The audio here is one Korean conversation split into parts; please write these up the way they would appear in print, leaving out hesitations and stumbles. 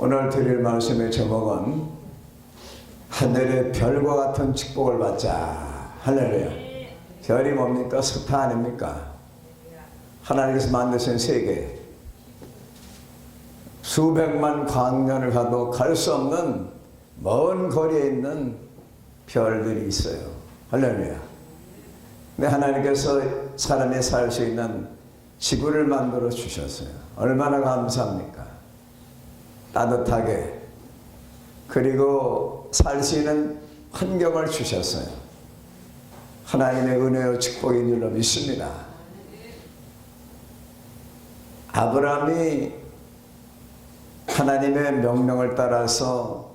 오늘 드릴 말씀의 제목은 하늘의 별과 같은 축복을 받자. 할렐루야. 별이 뭡니까? 스타 아닙니까? 하나님께서 만드신 세계, 수백만 광년을 가도 갈 수 없는 먼 거리에 있는 별들이 있어요. 할렐루야. 근데 하나님께서 사람이 살 수 있는 지구를 만들어 주셨어요. 얼마나 감사합니까? 따뜻하게, 그리고 살 수 있는 환경을 주셨어요. 하나님의 은혜와 축복인 줄로 믿습니다. 아브라함이 하나님의 명령을 따라서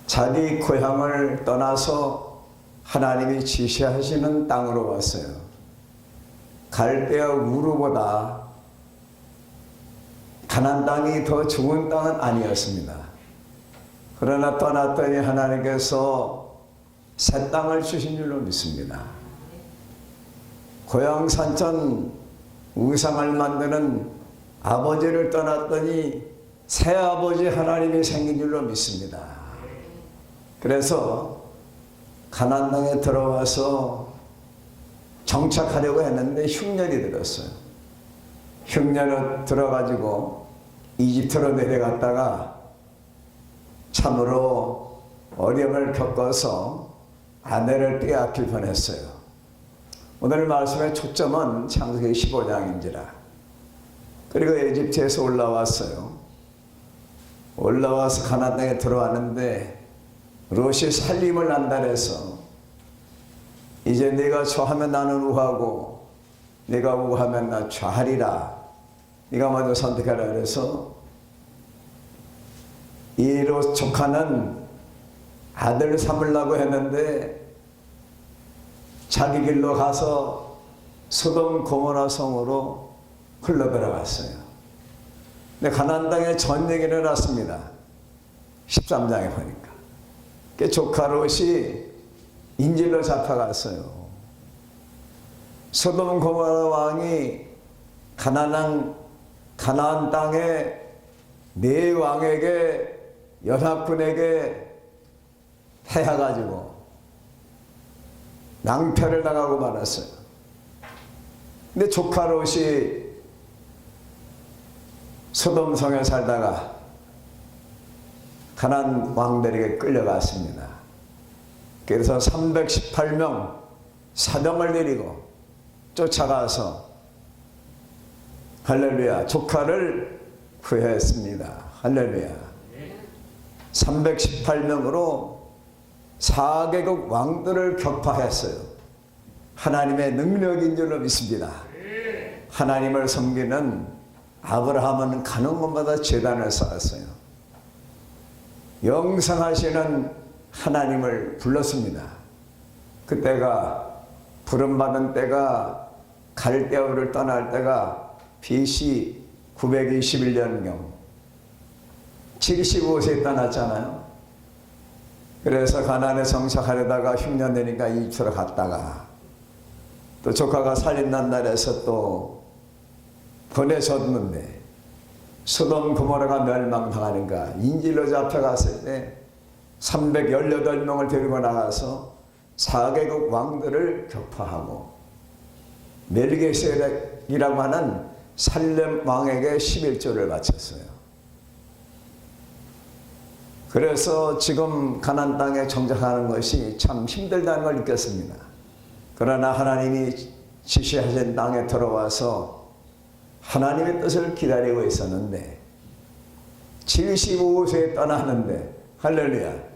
자기 고향을 떠나서 하나님이 지시하시는 땅으로 왔어요. 갈대아 우르보다 가나안 땅이 더 좋은 땅은 아니었습니다. 그러나 떠났더니 하나님께서 새 땅을 주신 줄로 믿습니다. 고향 산천 우상을 만드는 아버지를 떠났더니 새 아버지 하나님이 생긴 줄로 믿습니다. 그래서 가나안 땅에 들어와서 정착하려고 했는데 흉년이 들었어요. 흉년을 들어가지고 이집트로 내려갔다가 참으로 어려움을 겪어서 아내를 빼앗길 뻔했어요. 오늘 말씀의 초점은 창세기 15장인지라. 그리고 이집트에서 올라왔어요. 올라와서 가나안 땅에 들어왔는데 롯이 살림을 난다해서 이제 네가 좌하면 나는 우하고 네가 우하면 나 좌하리라. 네가 먼저 선택하라. 그래서 이 롯 조카는 아들을 삼으려고 했는데 자기 길로 가서 소돔 고모라 성으로 흘러들어갔어요. 근데 가나안 땅에 전쟁이 일어났습니다. 13장에 보니까. 그 조카 롯이 인질로 잡혀갔어요. 소돔 고모라 왕이 가나안 땅의 네 왕에게 연합군에게 패해가지고 낭패를 당하고 말았어요. 근데 조카 롯이 소돔성에 살다가 가나안 왕들에게 끌려갔습니다. 그래서 318명 사병을 내리고 쫓아가서 할렐루야 조카를 구했습니다. 할렐루야. 318명으로 4개국 왕들을 격파했어요. 하나님의 능력인 줄로 믿습니다. 하나님을 섬기는 아브라함은 가는 곳마다 제단을 쌓았어요. 영생하시는 하나님을 불렀습니다. 그때가 부름받은 때가 갈대아우를 떠날 때가 BC 921년경 75세에 떠났잖아요. 그래서 가나안에 정착하려다가 흉년 되니까 이집트로 갔다가 또 조카가 살림난다 해서 또 보내줬는데 소돔 고모라가 멸망당하니까 인질로 잡혀갔을 때 318명을 데리고 나가서 4개국 왕들을 격파하고 멜기세덱이라고 하는 살렘 왕에게 11조를 바쳤어요. 그래서 지금 가나안 땅에 정착하는 것이 참 힘들다는 걸 느꼈습니다. 그러나 하나님이 지시하신 땅에 들어와서 하나님의 뜻을 기다리고 있었는데 75세에 떠나는데 할렐루야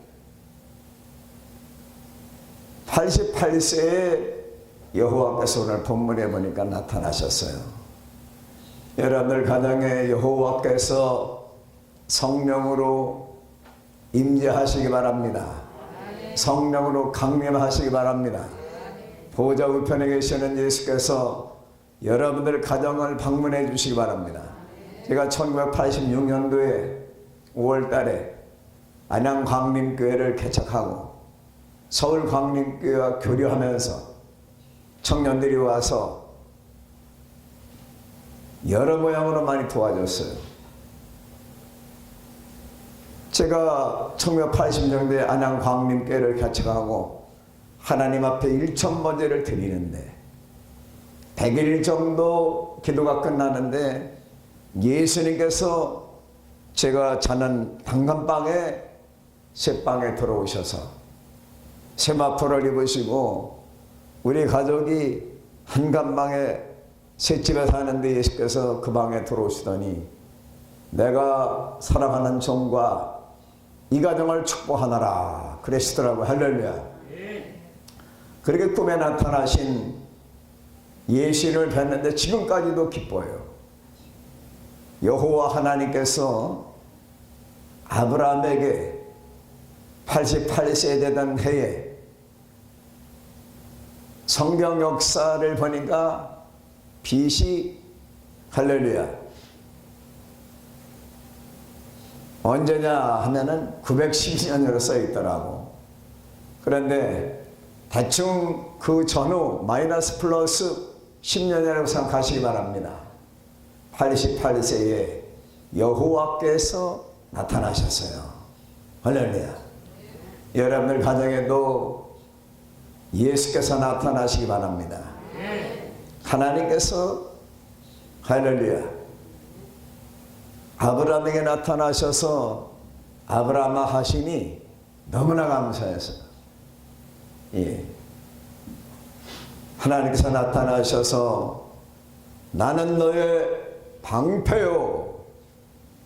88세에 여호와께서 오늘 본문에 보니까 나타나셨어요. 여러분들 가정에 여호와께서 성령으로 임재하시기 바랍니다. 성령으로 강림하시기 바랍니다. 보좌 우편에 계시는 예수께서 여러분들 가정을 방문해 주시기 바랍니다. 제가 1986년도에 5월달에 안양 광림교회를 개척하고 서울 광림교회와 교류하면서 청년들이 와서 여러 모양으로 많이 도와줬어요. 제가 1980년대에 안양 광림교회를 개척하고 하나님 앞에 일천번제를 드리는데 100일 정도 기도가 끝나는데 예수님께서 제가 자는 단칸방에 제 방에 들어오셔서 세마포를 입으시고 우리 가족이 한간방에 새 집에 사는데 예수께서 그 방에 들어오시더니 내가 사랑하는 종과 이 가정을 축복하노라 그러시더라고요. 할렐루야. 그렇게 꿈에 나타나신 예수를 뵀는데 지금까지도 기뻐요. 여호와 하나님께서 아브라함에게 88세 되던 해에 성경 역사를 보니까 BC 할렐루야 언제냐 하면은 912년으로 써 있더라고. 그런데 대충 그 전후 마이너스 플러스 10년이라고 생각하시기 바랍니다. 88세에 여호와께서 나타나셨어요. 할렐루야. 여러분들 가정에도 예수께서 나타나시기 바랍니다. 하나님께서 할렐루야 아브라함에게 나타나셔서 아브라함아 하시니 너무나 감사해서 하나님께서 나타나셔서 나는 너의 방패요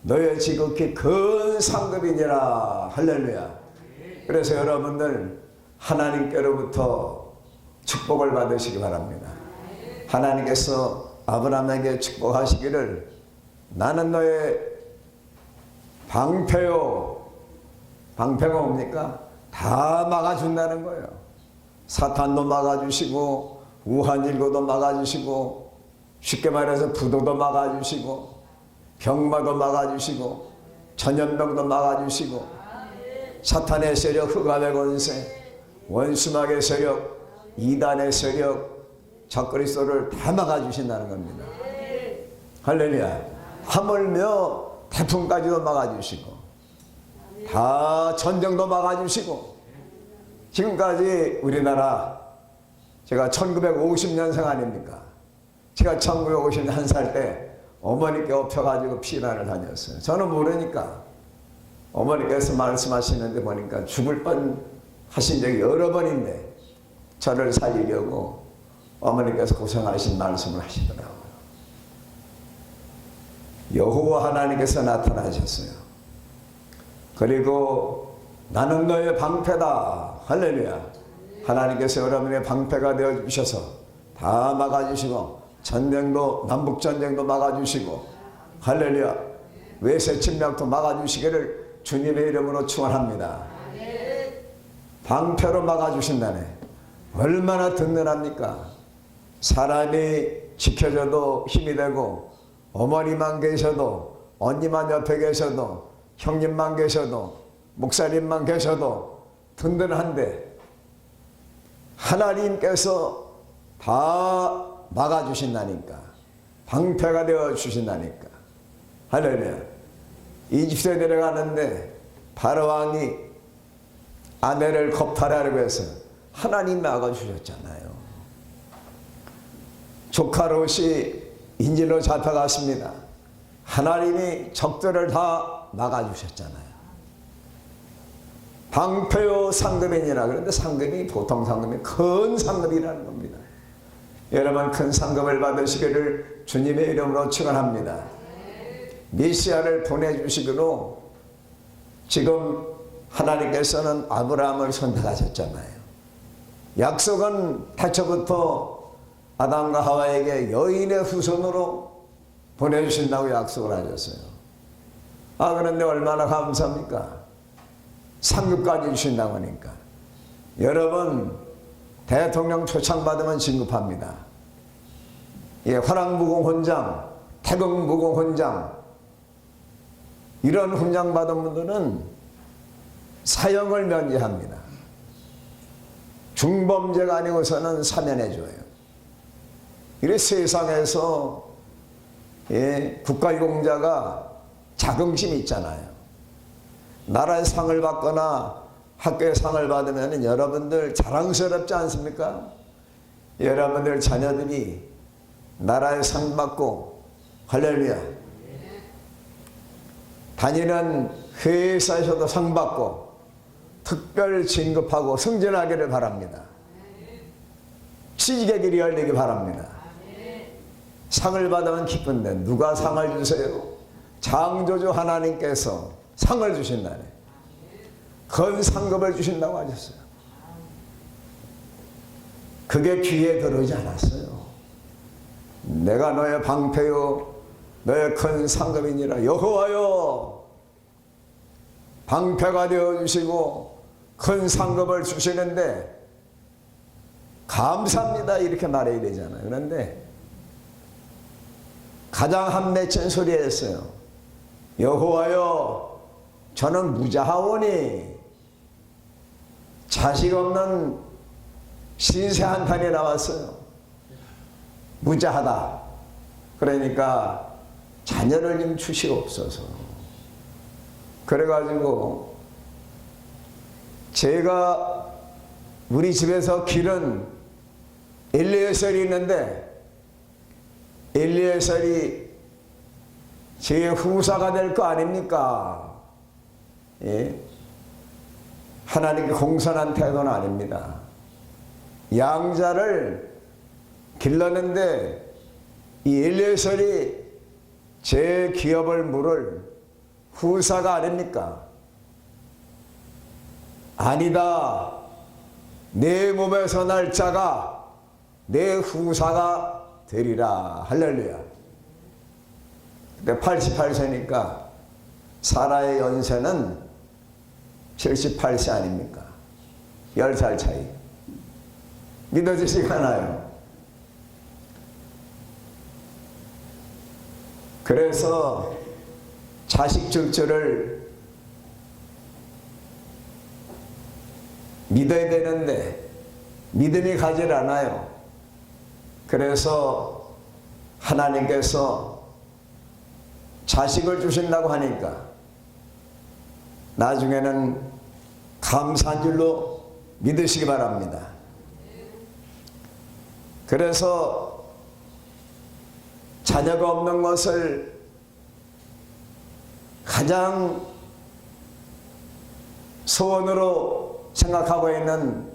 너의 지극히 큰 상급이니라. 할렐루야. 그래서 여러분들 하나님께로부터 축복을 받으시기 바랍니다. 하나님께서 아브라함에게 축복하시기를 나는 너의 방패요. 방패가 뭡니까? 다 막아준다는 거예요. 사탄도 막아주시고 우한일고도 막아주시고 쉽게 말해서 부도도 막아주시고 병마도 막아주시고 전염병도 막아주시고 사탄의 세력, 흑암의 권세, 원수막의 세력, 이단의 세력, 적그리스도를 다 막아주신다는 겁니다. 할렐루야. 하물며 태풍까지도 막아주시고 다 전쟁도 막아주시고 지금까지 우리나라 제가 1950년생 아닙니까? 제가 1950년 1살 때 어머니께 업혀가지고 피난을 다녔어요. 저는 모르니까 어머니께서 말씀하시는데 보니까 죽을 뻔 하신 적이 여러 번인데 저를 살리려고 어머니께서 고생하신 말씀을 하시더라고요. 여호와 하나님께서 나타나셨어요. 그리고 나는 너의 방패다. 할렐루야. 하나님께서 여러분의 방패가 되어주셔서 다 막아주시고 전쟁도 남북전쟁도 막아주시고 할렐루야 외세 침략도 막아주시기를 주님의 이름으로 축원합니다. 방패로 막아주신다네. 얼마나 든든합니까? 사람이 지켜줘도 힘이 되고 어머니만 계셔도 언니만 옆에 계셔도 형님만 계셔도 목사님만 계셔도 든든한데 하나님께서 다 막아주신다니까. 방패가 되어주신다니까. 할렐루야. 이집트에 내려가는데 바로왕이 아내를 겁탈하려고 해서 하나님 막아주셨잖아요. 조카 롯이 인질로 잡혀갔습니다. 하나님이 적들을 다 막아주셨잖아요. 방패요 상급이니라. 그런데 상급이 보통 상급이 큰 상급이라는 겁니다. 여러분 큰 상급을 받으시기를 주님의 이름으로 축원합니다. 메시아를 보내주시기로 지금 하나님께서는 아브라함을 선택하셨잖아요. 약속은 태초부터 아담과 하와에게 여인의 후손으로 보내주신다고 약속을 하셨어요. 그런데 얼마나 감사합니까? 상급까지 주신다고 하니까. 여러분 대통령 초청받으면 진급합니다. 화랑무공 훈장, 태극무공 훈장 이런 훈장 받은 분들은 사형을 면제합니다. 중범죄가 아니고서는 사면해줘요. 이래 세상에서 국가유공자가 자긍심이 있잖아요. 나라의 상을 받거나 학교의 상을 받으면 여러분들 자랑스럽지 않습니까? 여러분들 자녀들이 나라의 상 받고 할렐루야 다니는 회사에서도 상 받고 특별 진급하고 승진하기를 바랍니다. 취직의 길이 열리기 바랍니다. 상을 받으면 기쁜데 누가 상을 주세요? 창조주 하나님께서 상을 주신다네. 큰 상급을 주신다고 하셨어요. 그게 귀에 들어오지 않았어요. 내가 너의 방패요 너의 큰 상급이니라. 여호와여 방패가 되어주시고 큰 상급을 주시는데 감사합니다 이렇게 말해야 되잖아요. 그런데 가장 한 맺힌 소리였어요. 여호와여 저는 무자하오니 자식 없는 신세 한탄이 나왔어요. 무자하다. 그러니까 자녀를 좀 주시옵소서. 그래가지고 제가 우리 집에서 기른 엘리에셀이 있는데 엘리에셀이 제 후사가 될 거 아닙니까? 예? 하나님께 공손한 태도는 아닙니다. 양자를 길렀는데 이 엘리에셀이 제 기업을 물을 후사가 아닙니까? 아니다. 내 몸에서 날 자가 내 후사가 되리라. 할렐루야. 그때 88세니까 사라의 연세는 78세 아닙니까? 10살 차이. 믿어지시가 않아요. 그래서 자식 줄 줄을 믿어야 되는데 믿음이 가질 않아요. 그래서 하나님께서 자식을 주신다고 하니까 나중에는 감사한 줄로 믿으시기 바랍니다. 그래서 자녀가 없는 것을 가장 소원으로 생각하고 있는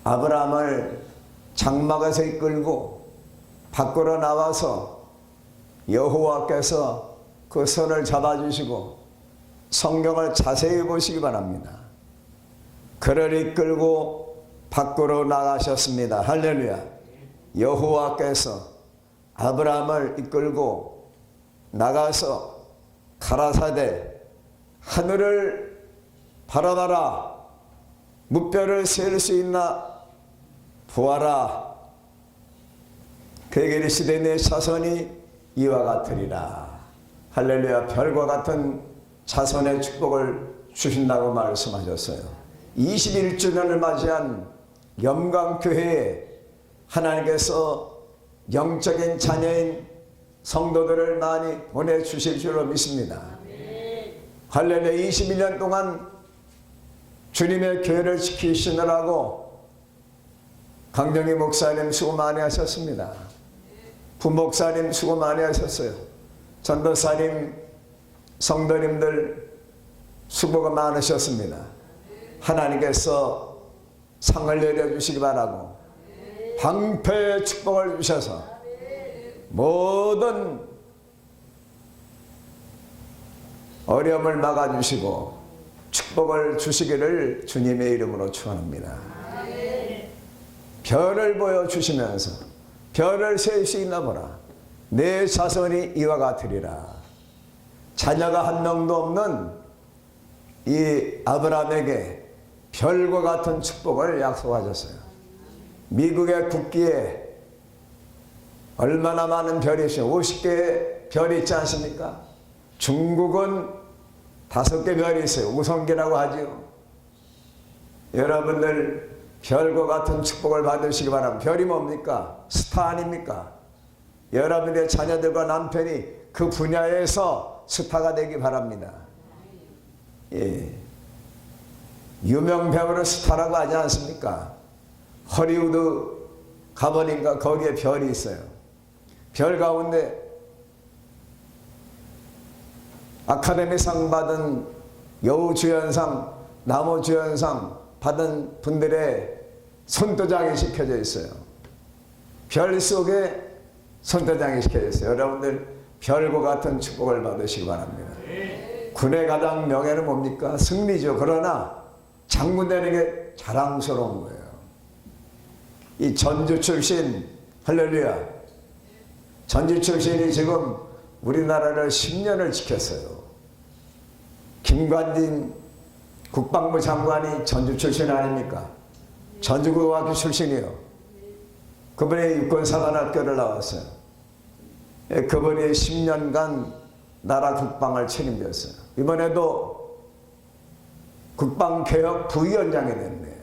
아브라함을 장막에서 이끌고 밖으로 나와서 여호와께서 그 손을 잡아주시고 성경을 자세히 보시기 바랍니다. 그를 이끌고 밖으로 나가셨습니다. 할렐루야. 여호와께서 아브라함을 이끌고 나가서 가라사대 하늘을 바라봐라. 무뼈를 셀 수 있나 보아라. 그에게 이르시되 내 자손이 이와 같으리라. 할렐루야. 별과 같은 자손의 축복을 주신다고 말씀하셨어요. 21주년을 맞이한 영광교회에 하나님께서 영적인 자녀인 성도들을 많이 보내주실 줄로 믿습니다. 할렐루야. 21년 동안 주님의 교회를 지키시느라고 강정희 목사님 수고 많이 하셨습니다. 부목사님 수고 많이 하셨어요. 전도사님, 성도님들 수고가 많으셨습니다. 하나님께서 상을 내려주시기 바라고 방패의 축복을 주셔서 모든 어려움을 막아주시고 축복을 주시기를 주님의 이름으로 축원합니다. 별을 보여주시면서 별을 셀 수 있나 보라. 내 자손이 이와 같으리라. 자녀가 한 명도 없는 이 아브라함에게 별과 같은 축복을 약속하셨어요. 미국의 국기에 얼마나 많은 별이 있어요. 50개의 별이 있지 않습니까? 중국은 5개 별이 있어요. 우성기라고 하지요. 여러분들 별과 같은 축복을 받으시기 바랍니다. 별이 뭡니까? 스타 아닙니까? 여러분의 자녀들과 남편이 그 분야에서 스타가 되기 바랍니다. 예, 유명 배우는 스타라고 하지 않습니까? 허리우드 가보니까 거기에 별이 있어요. 별 가운데 아카데미상 받은 여우주연상, 남우주연상 받은 분들의 손도장이 시켜져 있어요. 별 속에 손도장이 시켜져 있어요. 여러분들 별과 같은 축복을 받으시기 바랍니다. 군의 가장 명예는 뭡니까? 승리죠. 그러나 장군되는 게 자랑스러운 거예요. 이 전주 출신, 할렐루야, 전주 출신이 지금 우리나라를 10년을 지켰어요. 김관진 국방부 장관이 전주 출신 아닙니까? 전주고등학교 출신이요. 그분이 육군사관학교를 나왔어요. 그분이 10년간 나라 국방을 책임졌어요. 이번에도 국방개혁 부위원장이 됐네요.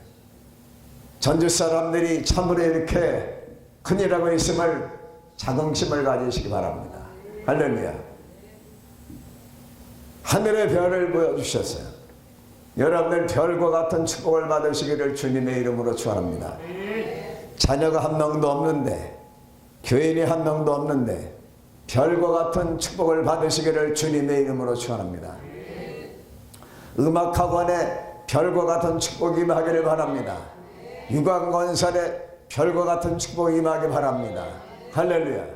전주 사람들이 참으로 이렇게 큰일하고 있음을 자긍심을 가지시기 바랍니다. 할렐루야. 하늘의 별을 보여주셨어요. 여러분들 별과 같은 축복을 받으시기를 주님의 이름으로 축원합니다. 자녀가 한 명도 없는데, 교인이 한 명도 없는데 별과 같은 축복을 받으시기를 주님의 이름으로 축원합니다. 음악학원에 별과 같은 축복이 임하기를 바랍니다. 유관건설에 별과 같은 축복이 임하기 바랍니다. 할렐루야.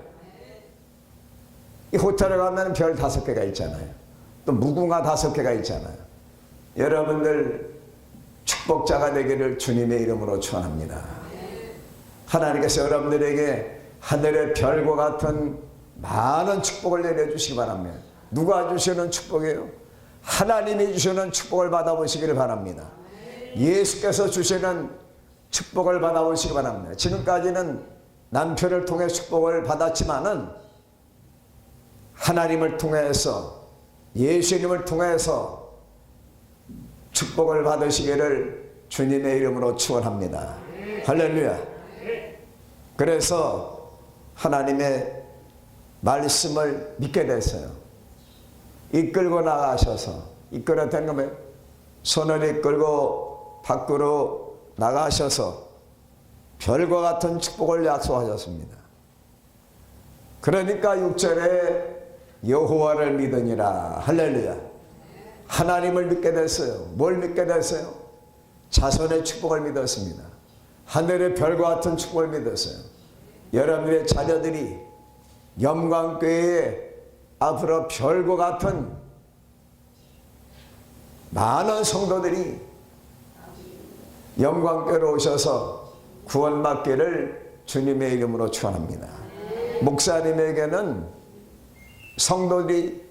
이 호텔에 가면 별 5개가 있잖아요. 또 무궁화 5개가 있잖아요. 여러분들 축복자가 되기를 주님의 이름으로 축원합니다. 하나님께서 여러분들에게 하늘의 별과 같은 많은 축복을 내려주시기 바랍니다. 누가 주시는 축복이에요? 하나님이 주시는 축복을 받아보시기를 바랍니다. 예수께서 주시는 축복을 받아보시기 바랍니다. 지금까지는 남편을 통해 축복을 받았지만은 하나님을 통해서, 예수님을 통해서 축복을 받으시기를 주님의 이름으로 축원합니다. 할렐루야. 그래서 하나님의 말씀을 믿게 됐어요. 이끌고 나가셔서, 이끌어 된 거면 손을 이끌고 밖으로 나가셔서 별과 같은 축복을 약속하셨습니다. 그러니까 6절에 여호와를 믿으니라. 할렐루야. 하나님을 믿게 됐어요. 뭘 믿게 됐어요? 자손의 축복을 믿었습니다. 하늘의 별과 같은 축복을 믿었어요. 여러분의 자녀들이 영광교회에 앞으로 별과 같은 많은 성도들이 영광교회로 오셔서 구원받기를 주님의 이름으로 축원합니다. 목사님에게는 성도들이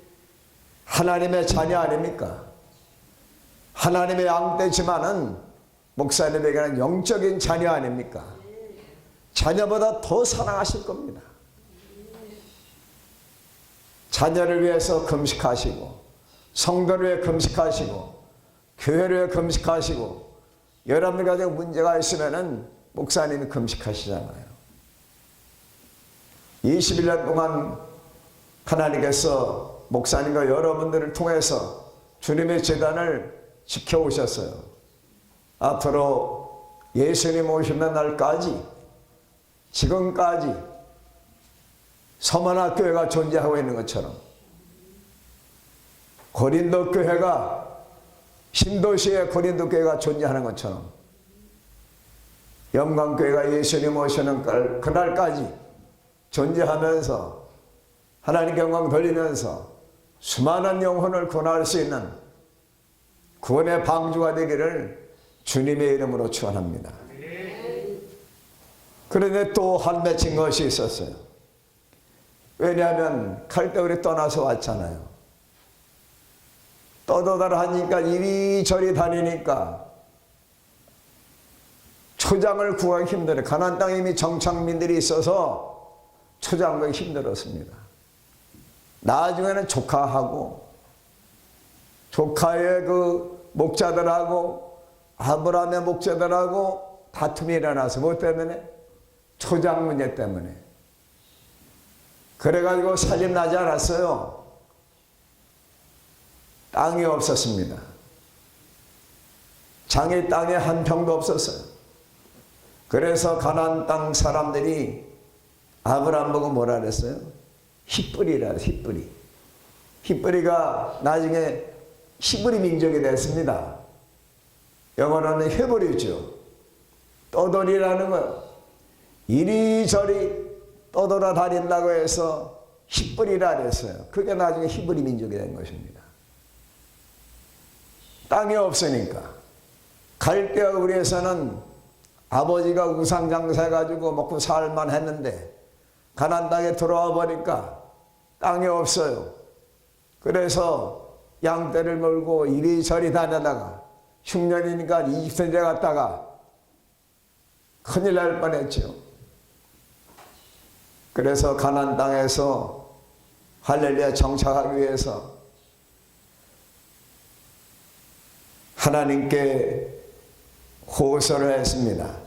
하나님의 자녀 아닙니까? 하나님의 양떼지만은 목사님에게는 영적인 자녀 아닙니까? 자녀보다 더 사랑하실 겁니다. 자녀를 위해서 금식하시고, 성도를 위해 금식하시고, 교회를 위해 금식하시고, 여러분들 가정 문제가 있으면은 목사님이 금식하시잖아요. 21년 동안 하나님께서 목사님과 여러분들을 통해서 주님의 제단을 지켜오셨어요. 앞으로 예수님 오시는 날까지, 지금까지 서머나 교회가 존재하고 있는 것처럼, 고린도 교회가 신도시의 고린도 교회가 존재하는 것처럼, 영광교회가 예수님 오시는 그날까지 존재하면서 하나님 영광 돌리면서 수많은 영혼을 구원할 수 있는 구원의 방주가 되기를 주님의 이름으로 축원합니다. 그런데 또 한 맺힌 것이 있었어요. 왜냐하면 칼대우리 떠나서 왔잖아요. 떠도달 하니까 이리저리 다니니까 초장을 구하기 힘들어요. 가나안 땅에 이미 정착민들이 있어서 초장 구하기 힘들었습니다. 나중에는 조카하고 조카의 그 목자들하고 아브라함의 목자들하고 다툼이 일어나서 뭐 때문에? 초장 문제 때문에. 그래가지고 살림 나지 않았어요. 땅이 없었습니다. 장이 땅에 한 평도 없었어요. 그래서 가나안 땅 사람들이 아브라함 보고 뭐라 그랬어요? 힛불이라, 힛불이. 힛불이가 나중에 히브리 민족이 됐습니다. 영어로는 헤브리죠. 떠돌이라는 건 이리저리 떠돌아다닌다고 해서 힛불이라 그랬어요. 그게 나중에 히브리 민족이 된 것입니다. 땅이 없으니까 갈 데가 우리에서는 아버지가 우상장사해가지고 먹고 살만 했는데 가나안 땅에 들어와 보니까 땅이 없어요. 그래서 양떼를 몰고 이리저리 다니다가 흉년이니까 이집트에 갔다가 큰일 날 뻔했죠. 그래서 가나안 땅에서 할렐루야 정착하기 위해서 하나님께 호소를 했습니다.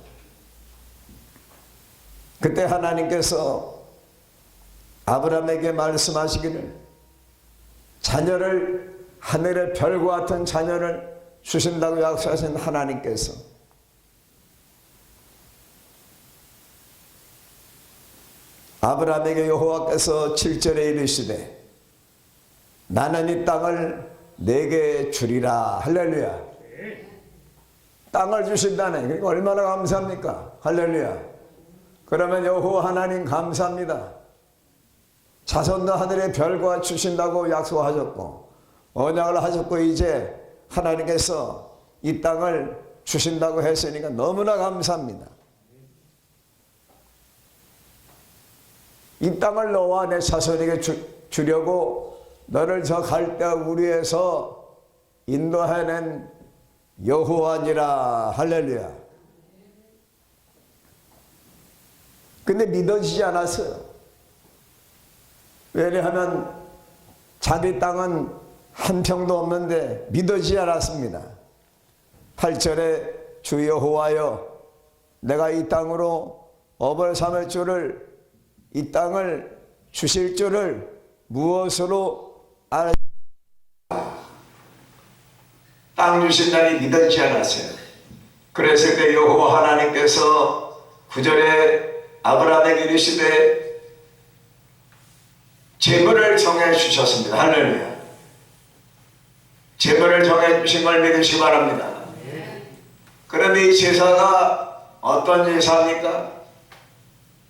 그때 하나님께서 아브라함에게 말씀하시기를 자녀를 하늘의 별과 같은 자녀를 주신다고 약속하신 하나님께서 아브라함에게 여호와께서 7절에 이르시되 나는 이 땅을 내게 주리라. 할렐루야. 땅을 주신다네. 그러니까 얼마나 감사합니까? 할렐루야. 그러면 여호와 하나님 감사합니다. 자손도 하늘의 별과 주신다고 약속하셨고 언약을 하셨고 이제 하나님께서 이 땅을 주신다고 했으니까 너무나 감사합니다. 이 땅을 너와 내 자손에게 주려고 너를 저 갈대아 우리에서 인도해낸 여호와니라. 할렐루야. 근데 믿어지지 않았어요. 왜냐하면 자기 땅은 한 평도 없는데 믿어지지 않았습니다. 8절에 주 여호와여 내가 이 땅으로 업을 삼을 줄을 이 땅을 주실 줄을 무엇으로 알았? 땅 주신다니 믿어지지 않았어요. 그래서 그때 여호와 하나님께서 9절에 아브라함에게 이르시되 제물을 정해 주셨습니다. 할렐루야. 제물을 정해 주신 걸 믿으시기 바랍니다. 그런데 이 제사가 어떤 제사입니까?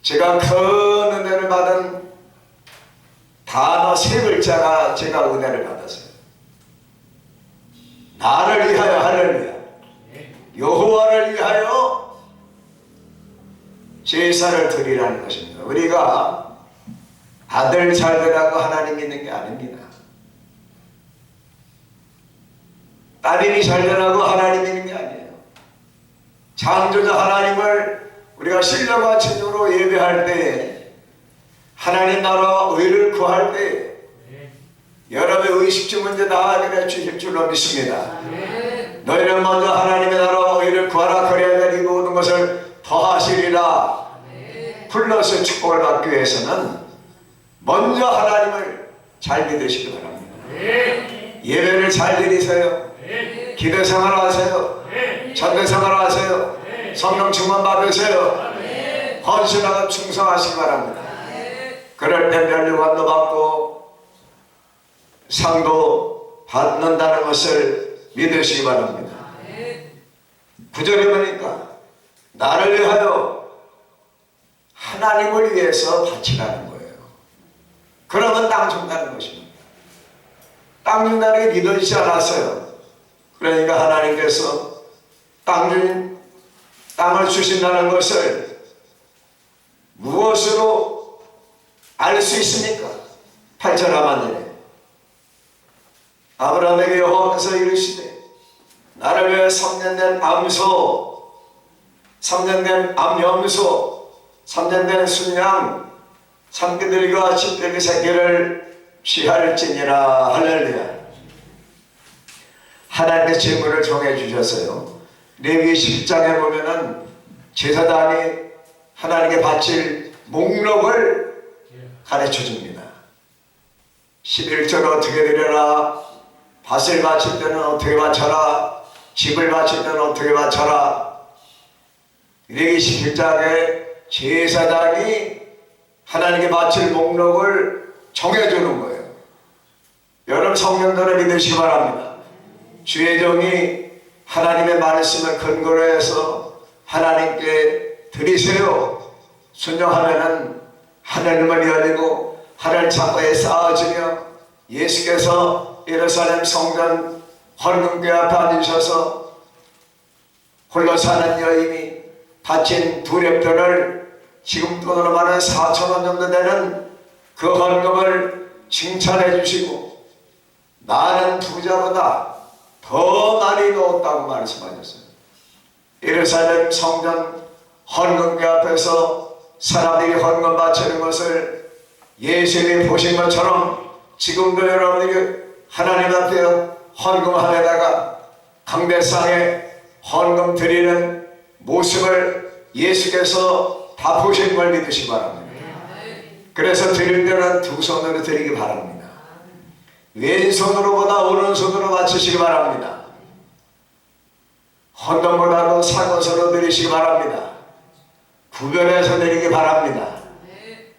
제가 큰 은혜를 받은 단어 3글자가 제가 은혜를 받았어요. 나를 위하여. 할렐루야. 여호와를 위하여 제사를 드리라는 것입니다. 우리가 아들 잘 되라고 하나님 믿는 게 아닙니다. 따님이 잘 되라고 하나님 믿는 게 아니에요. 창조자 하나님을 우리가 신령과 진정으로 예배할 때에 하나님 나라와 의를 구할 때에 여러분의 의식주 문제 다 해결해 주실 줄로 믿습니다. 너희는 먼저 하나님의 나라와 의를 구하라. 그래야 이 모든 것을 더하시리라. 플러스 축복을 받기 위해서는 먼저 하나님을 잘 믿으시기 바랍니다. 예배를 잘 드리세요. 기도 생활 하세요. 전도 생활 하세요. 성령 충만 받으세요. 헌신하고 충성하시기 바랍니다. 그럴 때 면류관도 받고 상도 받는다는 것을 믿으시기 바랍니다. 9절에 보니까 나를 위하여 하나님을 위해서 바치라는 거예요. 그러면 땅 준다는 것입니다. 땅 준다는 게 믿어지지 않았어요. 그러니까 하나님께서 땅을 주신다는 것을 무엇으로 알 수 있습니까? 8절 하반절에 아브라함에게 여호와께서 이르시되 나를 위해 3년 된 암소 3년 된 암염소 3년 된 순양 삼키들과 집들이 새끼를 취할지니라. 할렐루야. 하나님의 제물을 정해 주셨어요. 레위기 10장에 보면은 제사장이 하나님께 바칠 목록을 가르쳐 줍니다. 11절 어떻게 드려라, 밭을 바칠 때는 어떻게 바쳐라, 집을 바칠 때는 어떻게 바쳐라. 레위기 17장에 제사장이 하나님께 바칠 목록을 정해주는 거예요. 여러분 성령들을 믿으시기 바랍니다. 주의 종이 하나님의 말씀을 근거로 해서 하나님께 드리세요. 순종하면은 하늘문이 열리고 하늘 창고에 쌓아지며 예수께서 예루살렘 성전 헌금궤 앞에 앉으셔서 홀로 사는 여인이 바친 두 렙돈을 지금 돈으로 말하면 4,000원 정도 되는 그 헌금을 칭찬해 주시고 나는 부자보다 더 많이 넣었다고 말씀하셨어요. 예루살렘 성전 헌금궤 앞에서 사람들이 헌금 바치는 것을 예수님이 보신 것처럼 지금도 여러분들이 하나님 앞에 헌금함에다가 강대상에 헌금 드리는 모습을 예수께서 다 보신 걸 믿으시기 바랍니다. 그래서 드릴 때는 두 손으로 드리기 바랍니다. 왼손으로보다 오른손으로 바치시기 바랍니다. 헌금보다도 사것으로 드리시기 바랍니다. 구별해서 드리기 바랍니다.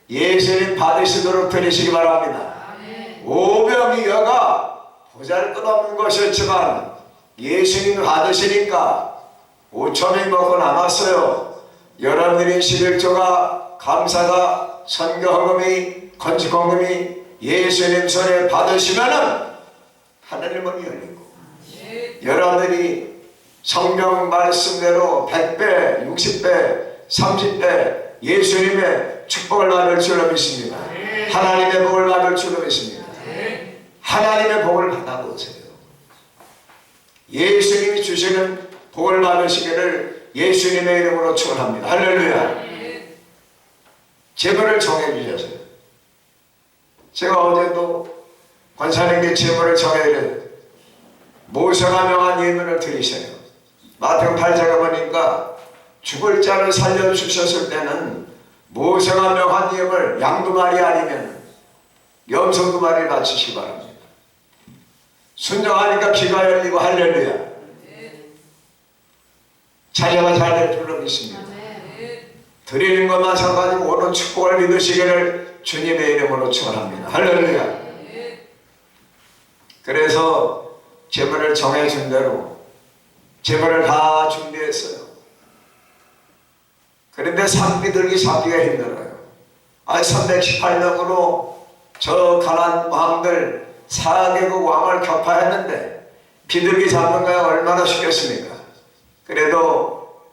예수님 받으시도록 드리시기 바랍니다. 오병이어가 보잘것없는 것이었지만 예수님 받으시니까 5,000명이 먹고 남았어요. 여러분들이 11조가 감사가 선교헌금이 건축헌금이 예수님 손에 받으시면은 하늘의 문이 열리고 여러분들이 성경 말씀대로 100배, 60배, 30배 예수님의 축복을 받을 줄로 믿습니다. 하나님의 복을 받을 줄로 믿습니다. 하나님의 복을 받아보세요. 예수님이 주시는 복을 받으시기를 예수님의 이름으로 축원합니다. 할렐루야. 제물을 정해주셨어요. 제가 어제도 권사님께 제물을 정해야 모세가 명한 예물을 드리세요. 마태복음 8장에 보니까 죽을 자를 살려주셨을 때는 모세가 명한 예물 양 2마리 아니면 염소 2마리를 바치시기 바랍니다. 순종하니까 귀가 열리고 할렐루야. 자녀가 잘 될 줄로 믿습니다. 드리는 것만 사가지고 오는 축복을 믿으시기를 주님의 이름으로 축원합니다. 할렐루야. 그래서 제물을 정해준 대로 제물을 다 준비했어요. 그런데 산비들기 잡기가 힘들어요. 318명으로 저 가난 왕들 4개국 왕을 격파했는데 비둘기 잡는 거야 얼마나 쉽겠습니까? 그래도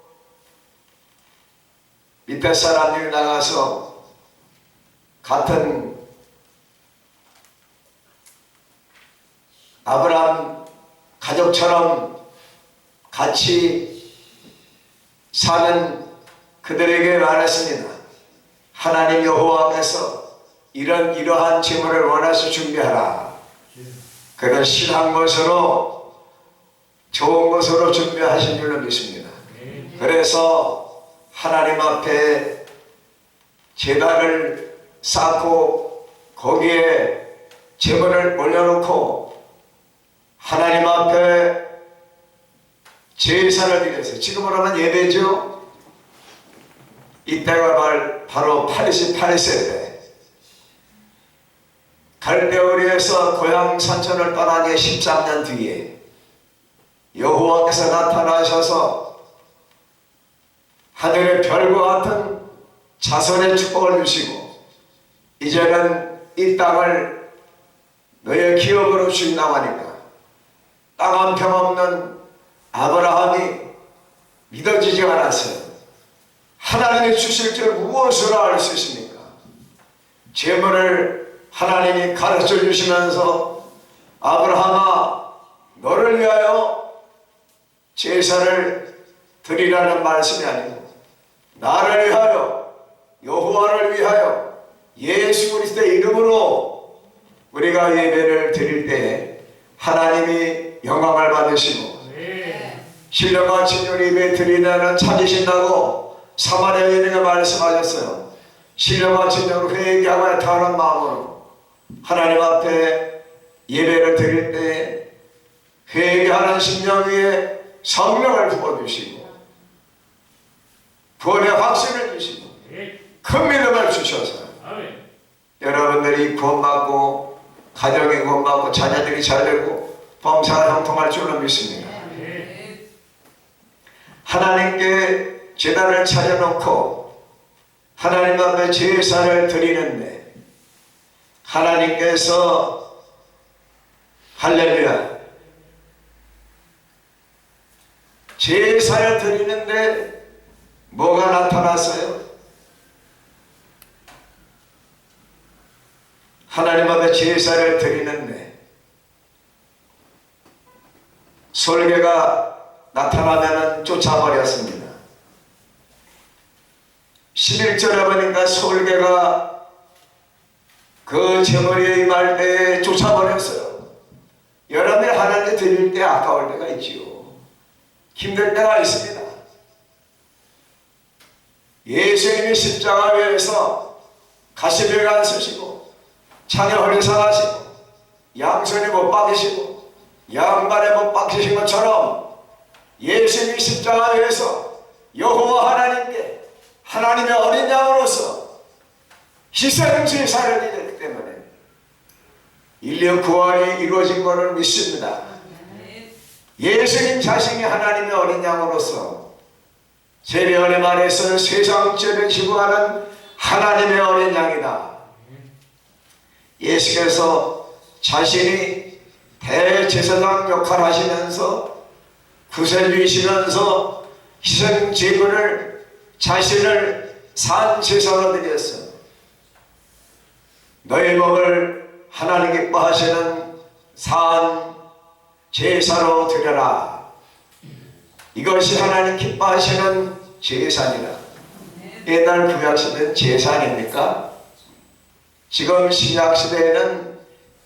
밑에 사람들이 나가서 같은 아브라함 가족처럼 같이 사는 그들에게 말했습니다. 하나님 여호와께서 이러한 제물을 원해서 준비하라. 그는 실한 것으로 좋은 것으로 준비하신 줄로 믿습니다. 그래서 하나님 앞에 제단을 쌓고 거기에 제물을 올려놓고 하나님 앞에 제사를 드렸어요. 지금으로 하면 예배죠. 이때가 바로 88세 때 갈대우리에서 고향 산천을 떠난 지 13년 뒤에 여호와께서 나타나셔서 하늘의 별과 같은 자손의 축복을 주시고 이제는 이 땅을 너의 기업으로 주인다고 하니까 땅 한 평 없는 아브라함이 믿어지지 않았어요. 하나님이 주실 줄 무엇으로 알 수 있습니까? 제물을 하나님이 가르쳐 주시면서 아브라함아 너를 위하여 제사를 드리라는 말씀이 아니고 나를 위하여 여호와를 위하여 예수 그리스도의 이름으로 우리가 예배를 드릴 때 하나님이 영광을 받으시고 신령과 진율 예배 드리려는 찾으신다고 사마리아 여인에게 말씀하셨어요. 신령과 진율을 회개하고 애타하는 마음으로 하나님 앞에 예배를 드릴 때 회개하는 심령 위에 성령을 부어주시고 구원의 확신을 주시고 큰 믿음을 주셔서 여러분들이 구원받고 가정이 구원받고 자녀들이 잘되고 범사가 형통할 줄로 믿습니다. 하나님께 제단을 차려놓고 하나님 앞에 제사를 드리는데 하나님께서 할렐루야 제사를 드리는데 뭐가 나타났어요? 하나님 앞에 제사를 드리는데 솔개가 나타나면 쫓아버렸습니다. 11절에 보니까 솔개가 그 제머리에 임할 때 쫓아버렸어요. 여러분이 하나님께 드릴 때 아까울 때가 있지요. 힘들 때가 있습니다. 예수님이 십자가 위에서 가시비를 안 쓰시고 창에 허리 상하시고 양손에 못 박히시고 양발에 못 박히신 것처럼 예수님이 십자가 위에서 여호와 하나님께 하나님의 어린 양으로서 희생 제사를 드렸기 때문에 인류 구원이 이루어진 것을 믿습니다. 예수님 자신이 하나님의 어린 양으로서 세례원의 말에서 세상 죄를 지고하는 하나님의 어린 양이다. 예수께서 자신이 대제사장 역할을 하시면서 구세주이시면서 희생 제물을 자신을 산 제사로 드렸어. 너희 몸을 하나님 기뻐하시는 산 제사로 드려라. 이것이 하나님 기뻐하시는 제사니라. 옛날 구약시대는 제사 아닙니까? 지금 신약시대에는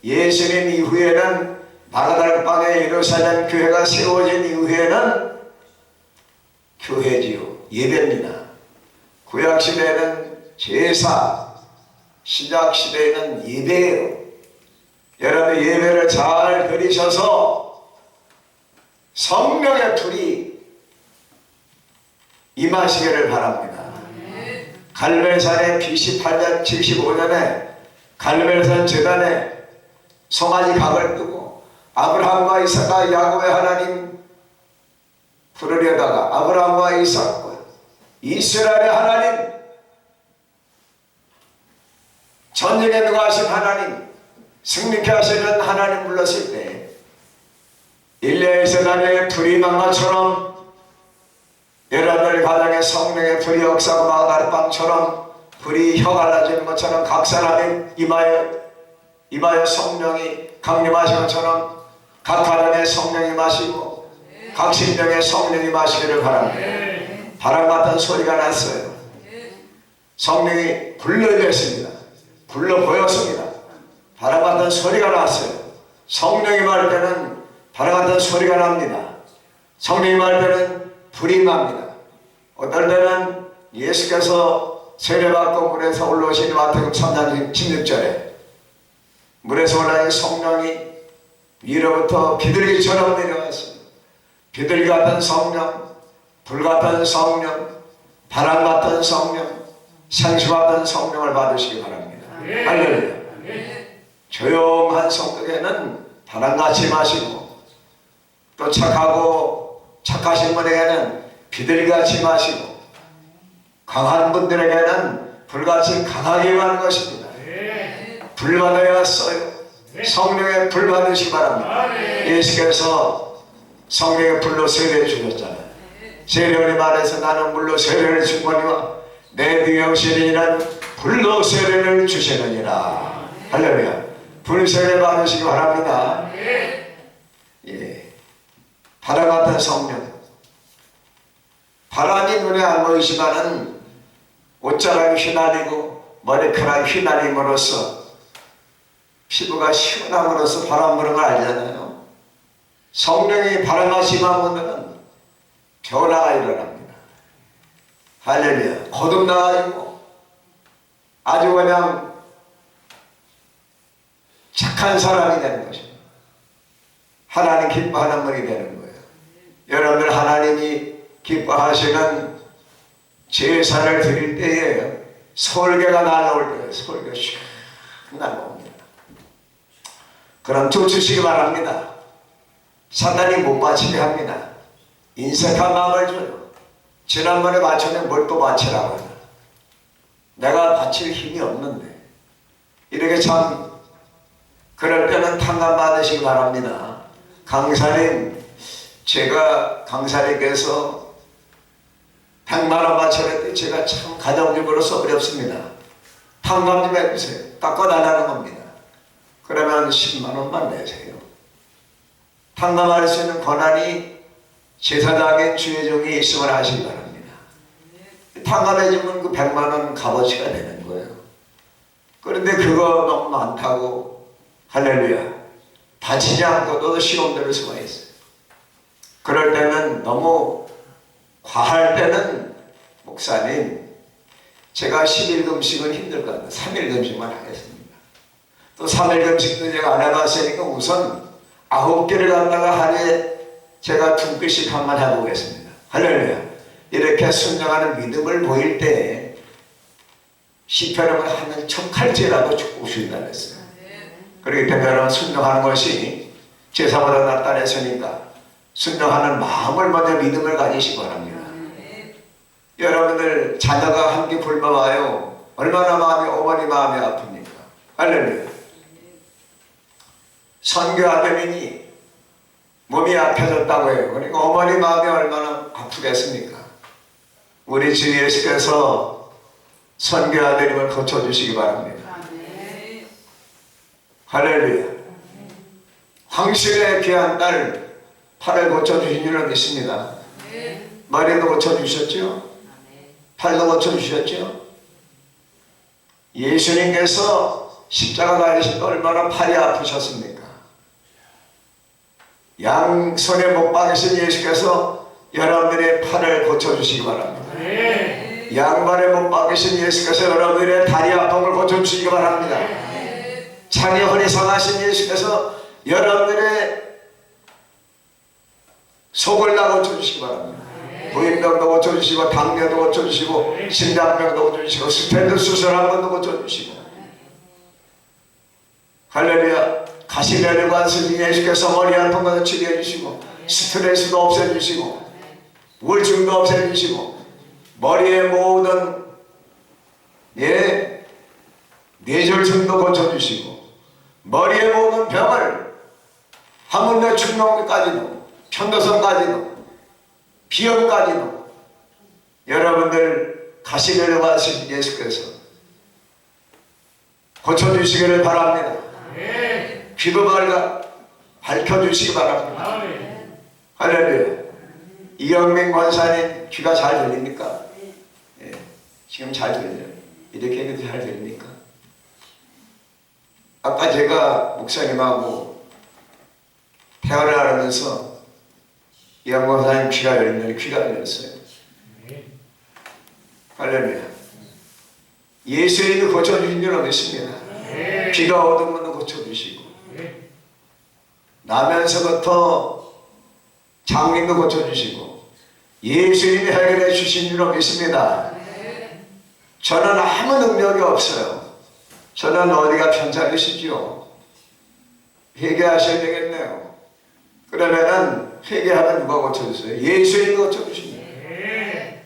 예수님 이후에는 마가다락방에 예루살렘 교회가 세워진 이후에는 교회지요. 예배입니다. 구약시대에는 제사, 신약시대에는 예배예요. 여러분 예배를 잘 드리셔서 성령의 불이 임하시기를 바랍니다. 갈멜산에 BC 8년 75년에 갈멜산 제단에 송아지 각을 뜨고 아브라함과 이삭과 야곱의 하나님 부르려다가 아브라함과 이삭과 이스라엘의 하나님 전쟁에 능하신 하나님 승리케 하시는 하나님 불렀을 때 일레의 세단에 불이 난 것처럼 여러분들 가정에 성령의 불이 역사하고 마가다락방처럼 불이 혀 갈라지는 것처럼 각 사람의 이마에 성령이 강림하신 것처럼 각 가정에 성령이 마시고 각 심령에 성령이 마시기를 바랍니다. 바람 같은 소리가 났어요. 성령이 불러냈습니다. 불러 보였습니다. 바람 같은 소리가 났어요. 성령이 말 때는 바람 같은 소리가 납니다. 성령이 말 때는 불이 납니다. 어떨 때는 예수께서 세례받고 물에서 올라오신 마태복음 3장 16절에 물에서 올라온 성령이 위로부터 비둘기처럼 내려왔습니다. 비둘기 같은 성령, 불 같은 성령, 바람 같은 성령, 생수 같은 성령을 받으시기 바랍니다. 할렐루야. 조용한 성격에는 바람같이 마시고 또 착하고 착하신 분에게는 비둘기같이 마시고 강한 분들에게는 불같이 강하게 임하는 것입니다. 불 받아야 써요. 성령의 불 받으시기 바랍니다. 예수께서 성령의 불로 세례해 주셨잖아요. 세례원이 말해서 나는 물로 세례를 주거니와 내 뒤영신이는 불로 세례를 주시느니라. 할렐루야. 불 세례 받으시기 바랍니다. 예. 바람 같은 성령. 바람이 눈에 안 보이지만은 옷자락이 휘날리고 머리카락이 휘날림으로써 피부가 시원함으로써 바람 부는 걸 알잖아요. 성령이 바람같이 임한 분들은 변화가 일어납니다. 할렐루야. 거듭나가지고 아주 그냥 착한 사람이 되는 것입니다. 하나님 기뻐하는 분이 되는 거예요. 여러분들 하나님이 기뻐하시는 제사를 드릴 때에 솔개가 날아올 때에 솔개가 슉 날아옵니다. 그럼 쫓으시기 바랍니다. 사단이 못 바치게 합니다. 인색한 마음을 줘요. 지난번에 바쳤는데 뭘 또 바치라고 하나. 내가 바칠 힘이 없는데. 이렇게 참 그럴 때는 탕감 받으시기 바랍니다. 강사님, 제가 강사님께서 100만원 바쳐냈더니 제가 참 가정주부로서 어렵습니다. 탕감 좀 해주세요. 깎아달라는 겁니다. 그러면 10만원만 내세요. 탕감할 수 있는 권한이 제사장인 주의종이 있음을 아시기 바랍니다. 탕감해주면 그 100만원 값어치가 되는 거예요. 그런데 그거 너무 많다고 할렐루야 바치지 않고도 시험 들을 수가 있어요. 그럴 때는 너무 과할 때는 목사님 제가 10일금식은 힘들 것 같아요. 3일금식만 하겠습니다. 또 3일금식도 제가 안 해봤으니까 우선 9개를 갖다가 하루에 제가 2개씩 한번 해보겠습니다. 할렐루야. 이렇게 순종하는 믿음을 보일 때 시편을 하는 척할지라도 죽으신다 그랬어요. 그렇기 때문에 여러분 순종하는 것이 제사보다 낫다 했으니까 순종하는 마음을 먼저 믿음을 가지시기 바랍니다. 여러분들 자녀가 함께 굶어와요. 얼마나 마음이 어머니 마음이 아픕니까? 할렐루야. 선교 아들이니 몸이 약해졌다고 해요. 그러니까 어머니 마음이 얼마나 아프겠습니까? 우리 주 예수께서 선교 아들임을 고쳐주시기 바랍니다. 할렐루야. 황실의 귀한 딸 팔을 고쳐주신 줄을 믿습니다. 머리도 고쳐주셨죠? 팔도 고쳐주셨죠? 예수님께서 십자가 달리실 때 얼마나 팔이 아프셨습니까? 양손에 못 박으신 예수께서 여러분들의 팔을 고쳐주시기 바랍니다. 양발에 못 박으신 예수께서 여러분들의 다리 아픔을 고쳐주시기 바랍니다. 장애 허리 상하신 예수께서 여러분들의 속을 다 고쳐주시기 바랍니다. 부인병도 고쳐주시고 당뇨도 고쳐주시고 심장병도 고쳐주시고 스탠드 수술한 것도 고쳐주시고 할렐루야. 가시려고 스님 예수께서 머리 아픈 것도 치료해 주시고 스트레스도 없애주시고 우울증도 없애주시고 머리의 모든 뇌졸중도 고쳐주시고 머리의 모든 병을 하물며 충농까지도 편도선까지도 비염까지도 여러분들 가시려고 스님 예수께서 고쳐주시기를 바랍니다. 귀도 밝혀주시기 바랍니다. 할렐루야. 이영민 권사님 귀가 잘 들립니까? 예, 지금 잘 들려요. 이렇게 해도 잘 들립니까? 아까 제가 목사님하고 대화를 하면서 이영 권사님 귀가 열렸는데 귀가 열렸어요. 할렐루야. 예수님이 고쳐주신 줄 믿습니다. 귀가 어두운 분도 고쳐주시고 나면서부터 장님도 고쳐주시고 예수님이 해결해 주신 줄로 믿습니다. 저는 아무 능력이 없어요. 저는 어디가 편찮으시지요? 회개하셔야 되겠네요. 그러면은 회개하면 누가 고쳐주세요? 예수님이 고쳐주십니다.